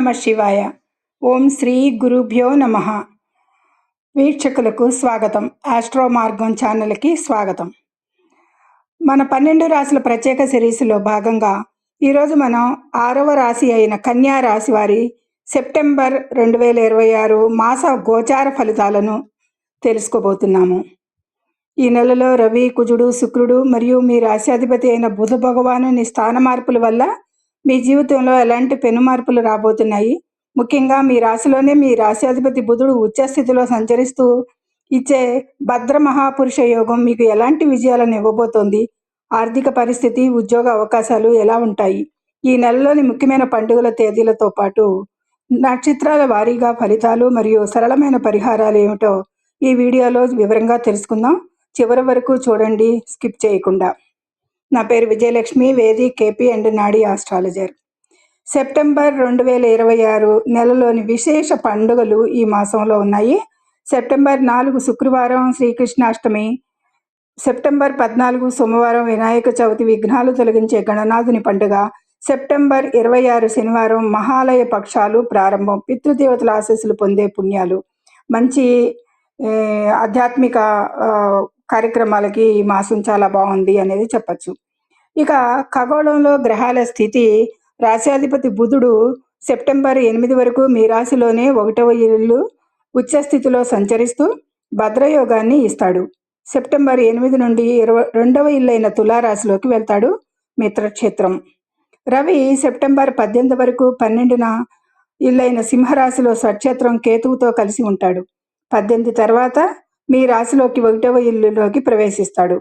నమ శివాయ. ఓం శ్రీ గురుభ్యో నమ. వీక్షకులకు స్వాగతం. ఆస్ట్రో మార్గం ఛానల్కి స్వాగతం. మన 12 రాశుల ప్రత్యేక సిరీస్లో భాగంగా ఈరోజు మనం 6వ రాశి అయిన కన్యా రాశి వారి సెప్టెంబర్ 2026 మాస గోచార ఫలితాలను తెలుసుకోబోతున్నాము. ఈ నెలలో రవి, కుజుడు, శుక్రుడు మరియు మీ రాశ్యాధిపతి అయిన బుధ భగవానుని స్థాన మార్పుల వల్ల మీ జీవితంలో ఎలాంటి పెను మార్పులు రాబోతున్నాయి. ముఖ్యంగా మీ రాశిలోనే మీ రాశ్యాధిపతి బుధుడు ఉచ్చస్థితిలో సంచరిస్తూ ఇచ్చే భద్ర మహాపురుష యోగం మీకు ఎలాంటి విజయాలను ఇవ్వబోతోంది, ఆర్థిక పరిస్థితి, ఉద్యోగ అవకాశాలు ఎలా ఉంటాయి, ఈ నెలలోని ముఖ్యమైన పండుగల తేదీలతో పాటు నక్షత్రాల వారీగా ఫలితాలు మరియు సరళమైన పరిహారాలు ఏమిటో ఈ వీడియోలో వివరంగా తెలుసుకుందాం. చివరి వరకు చూడండి, స్కిప్ చేయకుండా. నా పేరు విజయలక్ష్మి, వేది కేపీ అండ్ నాడీ ఆస్ట్రాలజర్. సెప్టెంబర్ 2026 నెలలోని విశేష పండుగలు ఈ మాసంలో ఉన్నాయి. సెప్టెంబర్ 4 శుక్రవారం శ్రీకృష్ణాష్టమి, సెప్టెంబర్ 14 సోమవారం వినాయక చవితి విఘ్నాలు తొలగించే గణనాథుని పండుగ, సెప్టెంబర్ 26 శనివారం మహాలయ పక్షాలు ప్రారంభం, పితృదేవతల ఆశీస్సులు పొందే పుణ్యాలు. మంచి ఆధ్యాత్మిక కార్యక్రమాలకి ఈ మాసం చాలా బాగుంది అనేది చెప్పచ్చు. ఇక ఖగోళంలో గ్రహాల స్థితి, రాశ్యాధిపతి బుధుడు సెప్టెంబర్ 8 వరకు మీ రాశిలోనే 1వ ఇల్లు ఉచ్చస్థితిలో సంచరిస్తూ భద్రయోగాన్ని ఇస్తాడు. సెప్టెంబర్ 8 నుండి 22వ ఇల్లైన తులారాశిలోకి వెళ్తాడు, మిత్రక్షేత్రం. రవి సెప్టెంబర్ 18 వరకు 12న ఇల్లైన సింహరాశిలో స్వక్షేత్రం కేతువుతో కలిసి ఉంటాడు. 18 తర్వాత మీ రాశిలోకి 1వ ఇల్లులోకి ప్రవేశిస్తాడు.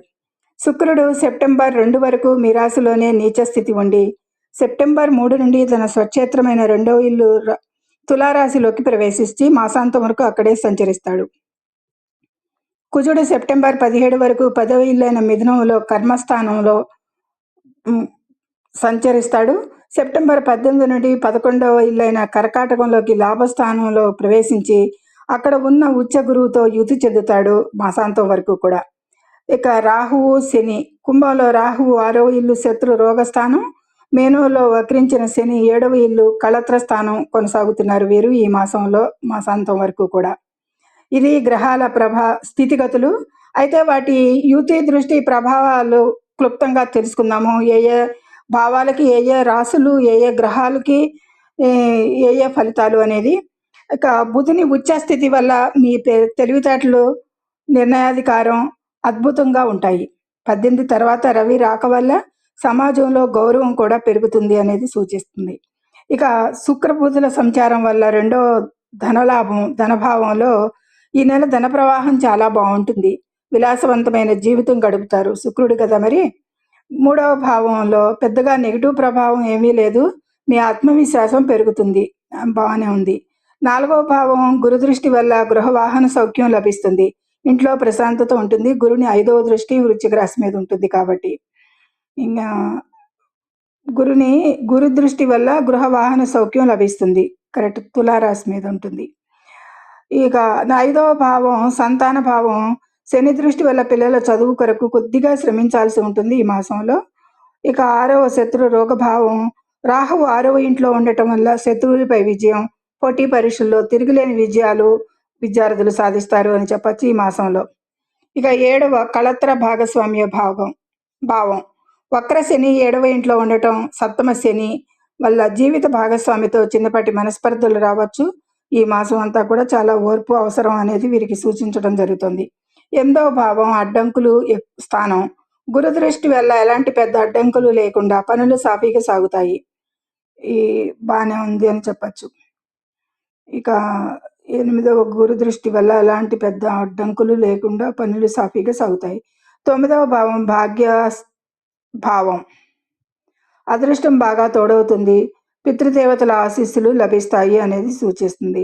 శుక్రుడు సెప్టెంబర్ 2 వరకు మీ రాశిలోనే నీచ స్థితి ఉండి సెప్టెంబర్ 3 నుండి తన స్వక్షేత్రమైన 2వ ఇల్లు తులారాశిలోకి ప్రవేశించి మాసాంతం వరకు అక్కడే సంచరిస్తాడు. కుజుడు సెప్టెంబర్ 17 వరకు 10వ ఇల్లైన మిథునంలో కర్మస్థానంలో సంచరిస్తాడు. సెప్టెంబర్ 18 నుండి 11వ ఇల్లైన కర్కాటకంలోకి లాభస్థానంలో ప్రవేశించి అక్కడ ఉన్న ఉచ్చ గురువుతో యుతి చెందుతాడు మాసాంతం వరకు కూడా. ఇక రాహువు శని, కుంభంలో రాహువు 6వ ఇల్లు శత్రు రోగస్థానం, మేనులో వక్రించిన శని 7వ ఇల్లు కళత్ర స్థానం కొనసాగుతున్నారు వీరు ఈ మాసాంతం వరకు కూడా. ఇది గ్రహాల స్థితిగతులు. అయితే వాటి యుతి దృష్టి ప్రభావాలు క్లుప్తంగా తెలుసుకుందాము. ఏ ఏ భావాలకి, ఏ ఏ రాశులు, ఏ ఏ గ్రహాలకి ఏ ఏ ఫలితాలు అనేది. ఇక బుధుని ఉచ్చస్థితి వల్ల మీ తెలివితేటలు, నిర్ణయాధికారం అద్భుతంగా ఉంటాయి. 18 తర్వాత రవి రాక వల్ల సమాజంలో గౌరవం కూడా పెరుగుతుంది అనేది సూచిస్తుంది. ఇక శుక్రబుధుల సంచారం వల్ల 2వ ధనభావంలో ఈ నెల ధన ప్రవాహం చాలా బాగుంటుంది. విలాసవంతమైన జీవితం గడుపుతారు. శుక్రుడు కదా మరి. 3వ భావంలో పెద్దగా నెగిటివ్ ప్రభావం ఏమీ లేదు. మీ ఆత్మవిశ్వాసం పెరుగుతుంది, బాగానే ఉంది. 4వ భావం గురు దృష్టి వల్ల గృహ వాహన సౌఖ్యం లభిస్తుంది. ఇంట్లో ప్రశాంతత ఉంటుంది. గురుని 5వ దృష్టి వృశ్చిక రాశి మీద ఉంటుంది కాబట్టి ఇంకా గురు దృష్టి వల్ల గృహ వాహన సౌఖ్యం లభిస్తుంది. కరెక్ట్, తులారాశి మీద ఉంటుంది. ఇక 5వ భావం సంతాన భావం, శని దృష్టి వల్ల పిల్లల చదువు కొరకు కొద్దిగా శ్రమించాల్సి ఉంటుంది ఈ మాసంలో. ఇక 6వ శత్రు రోగభావం, రాహువు 6వ ఇంట్లో ఉండటం వల్ల శత్రువులపై విజయం, పోటీ పరీక్షల్లో తిరుగులేని విజయాలు విద్యార్థులు సాధిస్తారు అని చెప్పచ్చు ఈ మాసంలో. ఇక 7వ కళత్ర భాగస్వామ్య భావం, వక్ర శని 7వ ఇంట్లో ఉండటం, సప్తమ శని వల్ల జీవిత భాగస్వామితో చిన్నపాటి మనస్పర్ధలు రావచ్చు. ఈ మాసం అంతా కూడా చాలా ఓర్పు అవసరం అనేది వీరికి సూచించడం జరుగుతుంది. 8వ భావం అడ్డంకులు స్థానం, గురు దృష్టి వల్ల ఎలాంటి పెద్ద అడ్డంకులు లేకుండా పనులు సాఫీగా సాగుతాయి. ఈ బాగానే ఉంది అని చెప్పచ్చు. ఇక 8వ గురు దృష్టి వల్ల ఎలాంటి పెద్ద అడ్డంకులు లేకుండా పనులు సాఫీగా సాగుతాయి. 9వ భావం భాగ్య భావం, అదృష్టం బాగా తోడవుతుంది. పితృదేవతల ఆశీస్సులు లభిస్తాయి అనేది సూచిస్తుంది.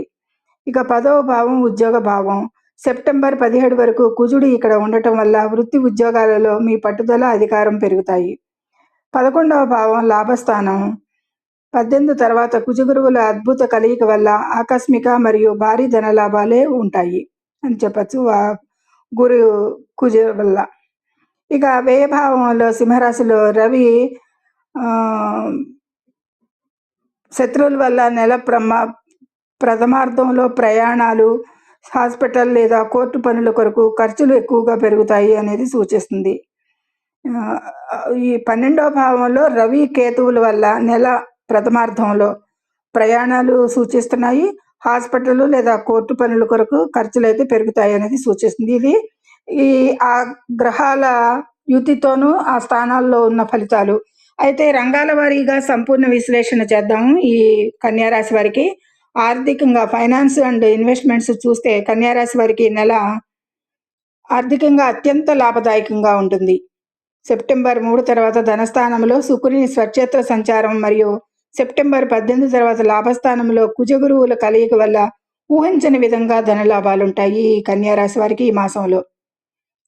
ఇక 10వ భావం ఉద్యోగ భావం, సెప్టెంబర్ 17 వరకు కుజుడు ఇక్కడ ఉండటం వల్ల వృత్తి ఉద్యోగాలలో మీ పట్టుదల, అధికారం పెరుగుతాయి. 11వ భావం లాభస్థానం, 18 తర్వాత కుజగురువుల అద్భుత కలయిక వల్ల ఆకస్మిక మరియు భారీ ధన లాభాలే ఉంటాయి అని చెప్పచ్చు కుజ వల్ల. ఇక వ్యయభావంలో సింహరాశిలో రవి శత్రువుల వల్ల నెల ప్రథమార్థంలో ప్రయాణాలు, హాస్పిటల్ లేదా కోర్టు పనుల కొరకు ఖర్చులు ఎక్కువగా పెరుగుతాయి అనేది సూచిస్తుంది. ఈ 12వ భావంలో రవి, కేతువుల వల్ల నెల ప్రథమార్థంలో ప్రయాణాలు సూచిస్తున్నాయి. హాస్పిటల్ లేదా కోర్టు పనుల కొరకు ఖర్చులైతే పెరుగుతాయి అనేది సూచిస్తుంది. ఇది ఈ ఆ గ్రహాల యుతితోనూ ఆ స్థానాల్లో ఉన్న ఫలితాలు. అయితే రంగాల వారీగా సంపూర్ణ విశ్లేషణ చేద్దాము. ఈ కన్యా రాశి వారికి ఆర్థికంగా ఫైనాన్స్ అండ్ ఇన్వెస్ట్మెంట్స్ చూస్తే కన్యా రాశి వారికి ఈ నెల ఆర్థికంగా అత్యంత లాభదాయకంగా ఉంటుంది. సెప్టెంబర్ 3 తర్వాత ధనస్థానంలో శుక్రుని స్వక్షేత్ర సంచారం మరియు సెప్టెంబర్ 18 తర్వాత లాభస్థానంలో కుజగురువుల కలయిక వల్ల ఊహించని విధంగా ధన లాభాలుంటాయి ఈ కన్యా రాశి వారికి ఈ మాసంలో.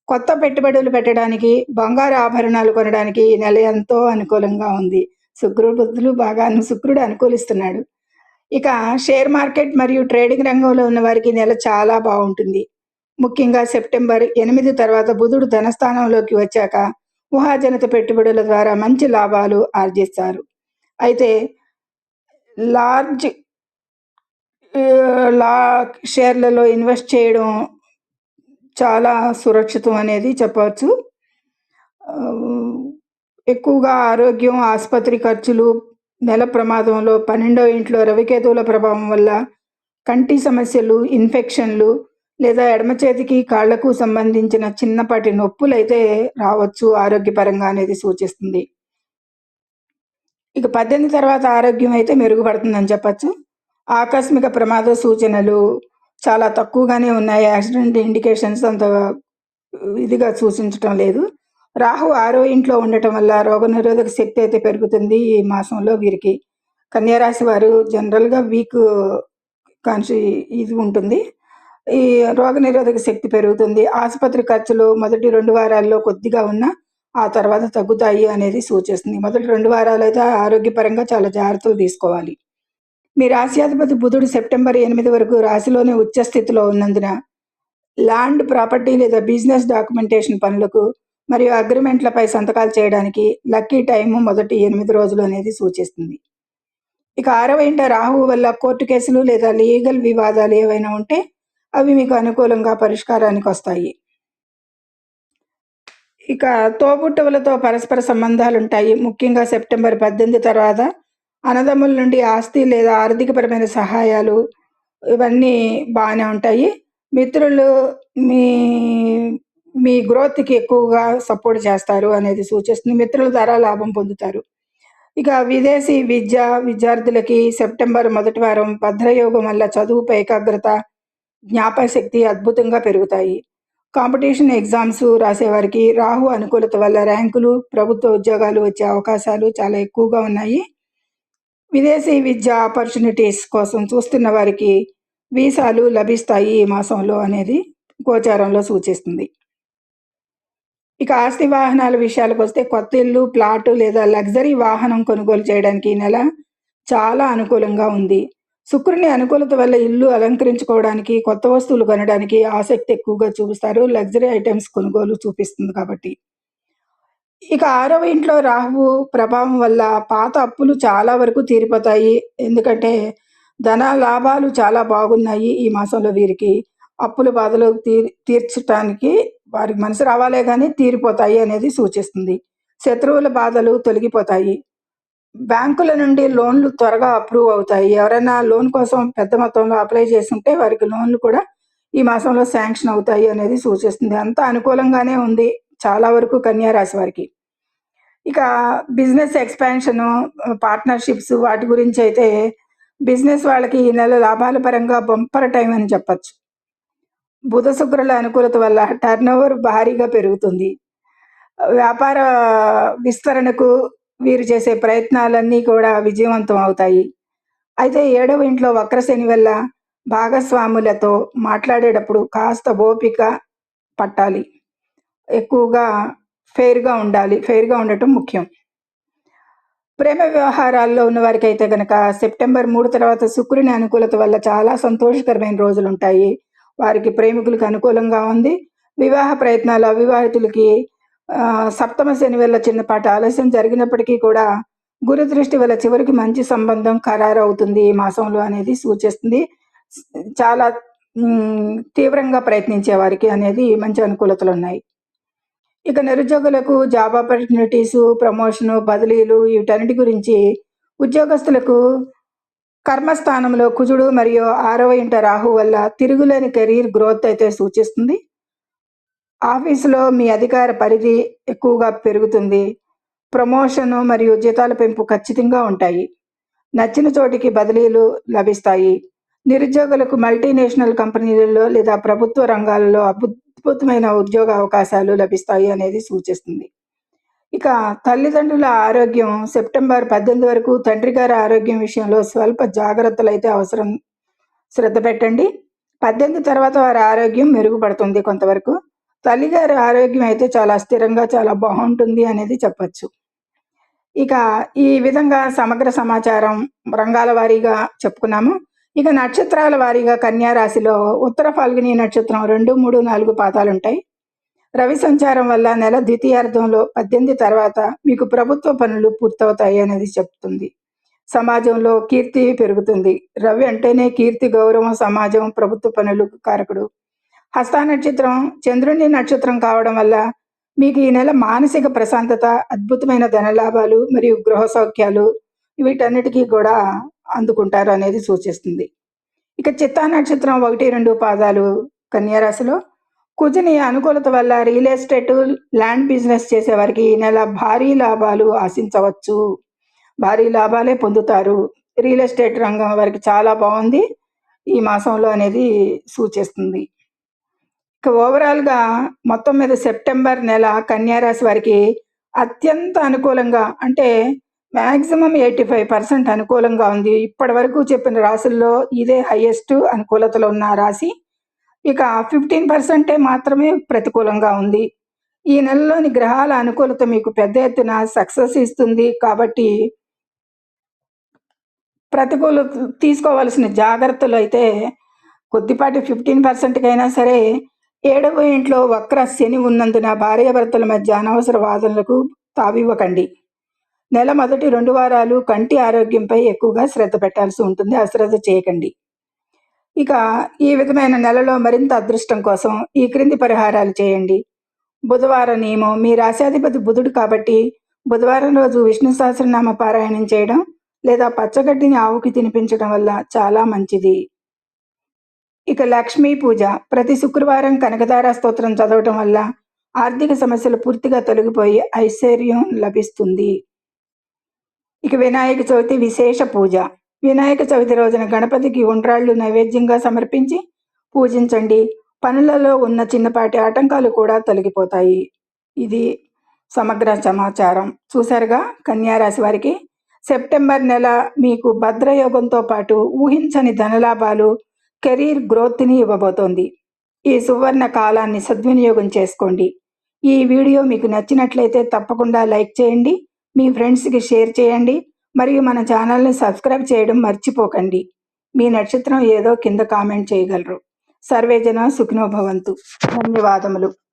కొత్త పెట్టుబడులు పెట్టడానికి, బంగారు ఆభరణాలు కొనడానికి ఈ నెల ఎంతో అనుకూలంగా ఉంది. శుక్రుడు అనుకూలిస్తున్నాడు. ఇక షేర్ మార్కెట్ మరియు ట్రేడింగ్ రంగంలో ఉన్న వారికి నెల చాలా బాగుంటుంది. ముఖ్యంగా సెప్టెంబర్ 8 తర్వాత బుధుడు ధనస్థానంలోకి వచ్చాక ఊహాజనిత పెట్టుబడుల ద్వారా మంచి లాభాలు ఆర్జిస్తారు. అయితే లార్జ్ షేర్లలో ఇన్వెస్ట్ చేయడం చాలా సురక్షితం అనేది చెప్పవచ్చు. ఎక్కువగా ఆరోగ్యం, ఆసుపత్రి ఖర్చులు, నెల ప్రమాదంలో 12వ ఇంట్లో రవికేతువుల ప్రభావం వల్ల కంటి సమస్యలు, ఇన్ఫెక్షన్లు లేదా ఎడమ చేతికి, కాళ్లకు సంబంధించిన చిన్నపాటి నొప్పులైతే రావచ్చు ఆరోగ్యపరంగా అనేది సూచిస్తుంది. ఇక 18 తర్వాత ఆరోగ్యం అయితే మెరుగుపడుతుందని చెప్పచ్చు. ఆకస్మిక ప్రమాద సూచనలు చాలా తక్కువగానే ఉన్నాయి. యాక్సిడెంట్ ఇండికేషన్స్ అంత ఇదిగా సూచించటం లేదు. రాహు 6వ ఇంట్లో ఉండటం వల్ల రోగనిరోధక శక్తి అయితే పెరుగుతుంది ఈ మాసంలో వీరికి. కన్యా రాశి వారు జనరల్గా వీక్ ఇది ఉంటుంది. ఈ రోగనిరోధక శక్తి పెరుగుతుంది. ఆసుపత్రి ఖర్చులు మొదటి 2 వారాల్లో కొద్దిగా ఉన్నా ఆ తర్వాత తగ్గుతాయి అనేది సూచిస్తుంది. మొదటి 2 వారాలు అయితే ఆరోగ్యపరంగా చాలా జాగ్రత్తలు తీసుకోవాలి. మీ రాశ్యాధిపతి బుధుడు సెప్టెంబర్ 8 వరకు రాశిలోనే ఉచ్చ స్థితిలో ఉన్నందున ల్యాండ్, ప్రాపర్టీ లేదా బిజినెస్ డాక్యుమెంటేషన్ పనులకు మరియు అగ్రిమెంట్లపై సంతకాలు చేయడానికి లక్కీ టైము మొదటి 8 రోజులు అనేది సూచిస్తుంది. ఇక 6వ ఇంట రాహువు వల్ల కోర్టు కేసులు లేదా లీగల్ వివాదాలు ఏవైనా ఉంటే అవి మీకు అనుకూలంగా పరిష్కారానికి వస్తాయి. ఇక తోబుట్టువులతో పరస్పర సంబంధాలు ఉంటాయి. ముఖ్యంగా సెప్టెంబర్ 18 తర్వాత అన్నదమ్ముల నుండి ఆస్తి లేదా ఆర్థికపరమైన సహాయాలు ఇవన్నీ బాగానే ఉంటాయి. మిత్రులు మీ మీ గ్రోత్కి ఎక్కువగా సపోర్ట్ చేస్తారు అనేది సూచిస్తుంది. మిత్రుల ద్వారా లాభం పొందుతారు. ఇక విదేశీ విద్యార్థులకి సెప్టెంబర్ మొదటి వారం భద్రయోగం వల్ల చదువుపై ఏకాగ్రత, జ్ఞాపకశక్తి అద్భుతంగా పెరుగుతాయి. కాంపిటీషన్ ఎగ్జామ్స్ రాసేవారికి రాహు అనుకూలత వల్ల ర్యాంకులు, ప్రభుత్వ ఉద్యోగాలు వచ్చే అవకాశాలు చాలా ఎక్కువగా ఉన్నాయి. విదేశీ విద్యా ఆపర్చునిటీస్ కోసం చూస్తున్న వారికి వీసాలు లభిస్తాయి ఈ మాసంలో అనేది గోచారంలో సూచిస్తుంది. ఇక ఆస్తి వాహనాల విషయాలకు వస్తే కొత్త ఇల్లు, ప్లాటు లేదా లగ్జరీ వాహనం కొనుగోలు చేయడానికి ఈ నెల చాలా అనుకూలంగా ఉంది. శుక్రుని అనుకూలత వల్ల ఇల్లు అలంకరించుకోవడానికి, కొత్త వస్తువులు కొనడానికి ఆసక్తి ఎక్కువగా చూపిస్తారు. లగ్జరీ ఐటమ్స్ కొనుగోలు చూపిస్తుంది కాబట్టి. ఇక 6వ ఇంట్లో రాహువు ప్రభావం వల్ల పాత అప్పులు చాలా వరకు తీరిపోతాయి. ఎందుకంటే ధన లాభాలు చాలా బాగున్నాయి ఈ మాసంలో వీరికి. అప్పుల బాధలు తీర్చడానికి వారికి మనసు రావాలే కానీ తీరిపోతాయి అనేది సూచిస్తుంది. శత్రువుల బాధలు తొలగిపోతాయి. బ్యాంకుల నుండి లోన్లు త్వరగా అప్రూవ్ అవుతాయి. ఎవరైనా లోన్ కోసం పెద్ద మొత్తంలో అప్లై చేస్తుంటే వారికి లోన్లు కూడా ఈ మాసంలో శాంక్షన్ అవుతాయి అనేది సూచిస్తుంది. అంతా అనుకూలంగానే ఉంది చాలా వరకు కన్యా రాశి వారికి. ఇక బిజినెస్ ఎక్స్పాన్షను, పార్ట్నర్షిప్స్ వాటి గురించి అయితే బిజినెస్ వాళ్ళకి ఈ నెల లాభాల పరంగా బంపర్ టైం అని చెప్పచ్చు. బుధ శుక్రుల అనుకూలత వల్ల టర్నోవర్ భారీగా పెరుగుతుంది. వ్యాపార విస్తరణకు వీరు చేసే ప్రయత్నాలన్నీ కూడా విజయవంతం అవుతాయి. అయితే 7వ ఇంట్లో వక్రశని వల్ల భాగస్వాములతో మాట్లాడేటప్పుడు కాస్త ఓపిక పట్టాలి. ఎక్కువగా ఫెయిర్గా ఉండాలి. ఫెయిర్గా ఉండటం ముఖ్యం. ప్రేమ వ్యవహారాల్లో ఉన్న వారికి అయితే కనుక సెప్టెంబర్ 3 తర్వాత శుక్రుని అనుకూలత వల్ల చాలా సంతోషకరమైన రోజులు ఉంటాయి. వారికి ప్రేమికులకు అనుకూలంగా ఉంది. వివాహ ప్రయత్నాలు అవివాహితులకి సప్తమ శని వల్ల చిన్నపాటి ఆలస్యం జరిగినప్పటికీ కూడా గురు దృష్టి వల్ల చివరికి మంచి సంబంధం ఖరారు అవుతుంది ఈ మాసంలో అనేది సూచిస్తుంది. చాలా తీవ్రంగా ప్రయత్నించే వారికి అనేది మంచి అనుకూలతలు ఉన్నాయి. ఇక నిరుద్యోగులకు జాబ్ ఆపర్చునిటీస్, ప్రమోషను, బదిలీలు వీటన్నిటి గురించి ఉద్యోగస్తులకు కర్మస్థానంలో కుజుడు మరియు 6వ ఇంట రాహు వల్ల తిరుగులేని కెరీర్ గ్రోత్ అయితే సూచిస్తుంది. ఆఫీసులో మీ అధికార పరిధి ఎక్కువగా పెరుగుతుంది. ప్రమోషను మరియు జీతాల పెంపు ఖచ్చితంగా ఉంటాయి. నచ్చిన చోటికి బదిలీలు లభిస్తాయి. నిరుద్యోగులకు మల్టీనేషనల్ కంపెనీలలో లేదా ప్రభుత్వ రంగాలలో అద్భుతమైన ఉద్యోగ అవకాశాలు లభిస్తాయి అనేది సూచిస్తుంది. ఇక తల్లిదండ్రుల ఆరోగ్యం సెప్టెంబర్ 18 వరకు తండ్రి గారి ఆరోగ్యం విషయంలో స్వల్ప జాగ్రత్తలు అయితే అవసరం. శ్రద్ధ పెట్టండి. 18 తర్వాత వారి ఆరోగ్యం మెరుగుపడుతుంది కొంతవరకు. తల్లిగారి ఆరోగ్యం అయితే చాలా స్థిరంగా చాలా బాగుంటుంది అనేది చెప్పచ్చు. ఇక ఈ విధంగా సమగ్ర సమాచారం రంగాల వారీగా చెప్పుకున్నాము. ఇక నక్షత్రాల వారీగా కన్యా రాశిలో ఉత్తర ఫాల్గుని నక్షత్రం 2, 3, 4 పాదాలు ఉంటాయి. రవి సంచారం వల్ల నెల ద్వితీయార్థంలో 18 తర్వాత మీకు ప్రభుత్వ పనులు పూర్తవుతాయి అనేది చెప్తుంది. సమాజంలో కీర్తి పెరుగుతుంది. రవి అంటేనే కీర్తి, గౌరవం, సమాజం, ప్రభుత్వ పనులు కారకుడు. హస్త నక్షత్రం చంద్రుని నక్షత్రం కావడం వల్ల మీకు ఈ నెల మానసిక ప్రశాంతత, అద్భుతమైన ధనలాభాలు మరియు గృహ సౌఖ్యాలు వీటన్నిటికీ కూడా అందుకుంటారు అనేది సూచిస్తుంది. ఇక చిత్తా నక్షత్రం 1, 2 పాదాలు కన్యారాశిలో కుజుని అనుకూలత వల్ల రియల్ ఎస్టేట్, ల్యాండ్ బిజినెస్ చేసేవారికి ఈ నెల భారీ లాభాలు ఆశించవచ్చు. భారీ లాభాలే పొందుతారు. రియల్ ఎస్టేట్ రంగం వారికి చాలా బాగుంది ఈ మాసంలో అనేది సూచిస్తుంది. ఇక ఓవరాల్గా మొత్తం మీద సెప్టెంబర్ నెల కన్యారాశి వారికి అత్యంత అనుకూలంగా, అంటే మ్యాక్సిమం 85% అనుకూలంగా ఉంది. ఇప్పటి వరకు చెప్పిన రాశుల్లో ఇదే హైయెస్ట్ అనుకూలతలో ఉన్న రాశి. ఇక 15% మాత్రమే ప్రతికూలంగా ఉంది. ఈ నెలలోని గ్రహాల అనుకూలత మీకు పెద్ద ఎత్తున సక్సెస్ ఇస్తుంది. కాబట్టి ప్రతికూల తీసుకోవాల్సిన జాగ్రత్తలు అయితే కొద్దిపాటి 15%కైనా సరే 7వ ఇంట్లో వక్ర శని ఉన్నందున భార్యాభర్తల మధ్య అనవసర వాదనలకు తావివ్వకండి. నెల మొదటి 2 వారాలు కంటి ఆరోగ్యంపై ఎక్కువగా శ్రద్ధ పెట్టాల్సి ఉంటుంది. అశ్రద్ధ చేయకండి. ఇక ఈ విధమైన నెలలో మరింత అదృష్టం కోసం ఈ క్రింది పరిహారాలు చేయండి. బుధవార నియమం. మీ రాశాధిపతి బుధుడు కాబట్టి బుధవారం రోజు విష్ణు సహస్రనామ పారాయణం చేయడం లేదా పచ్చగడ్డిని ఆవుకి తినిపించడం వల్ల చాలా మంచిది. ఇక లక్ష్మీ పూజ. ప్రతి శుక్రవారం కనకదార స్తోత్రం చదవటం వల్ల ఆర్థిక సమస్యలు పూర్తిగా తొలగిపోయి ఐశ్వర్యం లభిస్తుంది. ఇక వినాయక చవితి విశేష పూజ. వినాయక చవితి రోజున గణపతికి ఉండ్రాళ్ళు నైవేద్యంగా సమర్పించి పూజించండి. పనులలో ఉన్న చిన్నపాటి ఆటంకాలు కూడా తొలగిపోతాయి. ఇది సమగ్ర సమాచారం. చూశారుగా కన్యారాశి వారికి సెప్టెంబర్ నెల మీకు భద్రయోగంతో పాటు ఊహించని ధనలాభాలు, కెరీర్ గ్రోత్ని ఇవ్వబోతోంది. ఈ సువర్ణ కాలాన్ని సద్వినియోగం చేసుకోండి. ఈ వీడియో మీకు నచ్చినట్లయితే తప్పకుండా లైక్ చేయండి, మీ ఫ్రెండ్స్కి షేర్ చేయండి మరియు మన ఛానల్ని సబ్స్క్రైబ్ చేయడం మర్చిపోకండి. మీ నక్షత్రం ఏదో కింద కామెంట్ చేయగలరు. సర్వేజన సుఖినో భవంతు. ధన్యవాదములు.